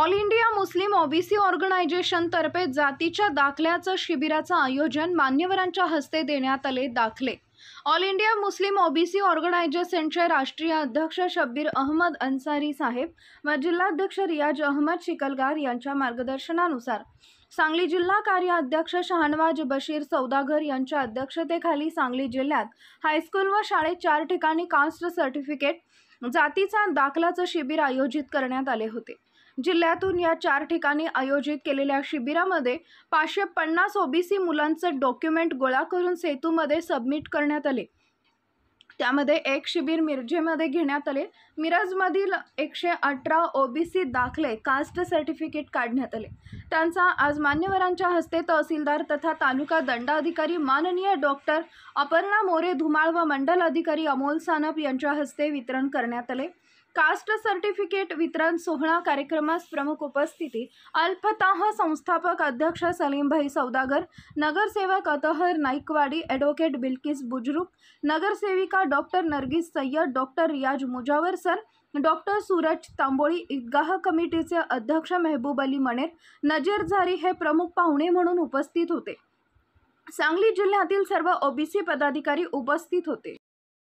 All India Muslim OBC organisation तर्फे जातीच्या दाखल्याचं शिबिराचं आयोजन मान्यवरांच्या हस्ते देण्यात आले। दाखले ऑल इंडिया मुस्लिम ओबीसी ऑर्गनायझेशनचे राष्ट्रीय अध्यक्ष शब्बीर अहमद अन्सारी साहेब व जिल्हाध्यक्ष रियाज अहमद शिकलगार यांच्या मार्गदर्शनानुसार सांगली जिल्हा कार्य अध्यक्ष शहानवाज बशीर सौदागर यांच्या अध्यक्षतेखाली सांगली जिल्ह्यात हायस्कूल व शाळेत 4 ठिकाणी कास्ट सर्टिफिकेट जातीचा दाखलाचं शिबिर आयोजित करण्यात आले होते। जिल्ह्यातून या 4 ठिकाणी आयोजित केलेल्या शिबिरामध्ये 550 ओबीसी मुलांचे डॉक्युमेंट गोळा करून सेतूमध्ये सबमिट करण्यात आले। त्यामध्ये एक शिबिर मिरजेमध्ये घेण्यात आले। मिरजमधील 118 ओबीसी दाखले कास्ट सर्टिफिकेट काढण्यात आले। त्यांचा आज मान्यवरांच्या हस्ते तहसीलदार तथा तालुका दंडाधिकारी माननीय डॉक्टर अपर्णा मोरे धुमाळ व मंडल अधिकारी अमोल सानप यांच्या हस्ते वितरण करण्यात आले। कास्ट सर्टिफिकेट वितरण सोहळा कार्यक्रमास प्रमुख उपस्थिती अल-फताह संस्थापक अध्यक्ष सलीम भाई सौदागर, नगरसेवक अतहर नाईकवाडी, ॲडव्होकेट बिल्किस बुजुर्ग, नगरसेविका डॉक्टर नरगिस सय्यद, डॉक्टर रियाज मुजावर सर, डॉक्टर सूरज तांबोळी, ईदगाह कमिटीचे अध्यक्ष मेहबूब अली मणेर, नजीर झारी हे प्रमुख पाहुणे म्हणून उपस्थित होते। सांगली जिल्ह्यातील सर्व ओबीसी पदाधिकारी उपस्थित होते।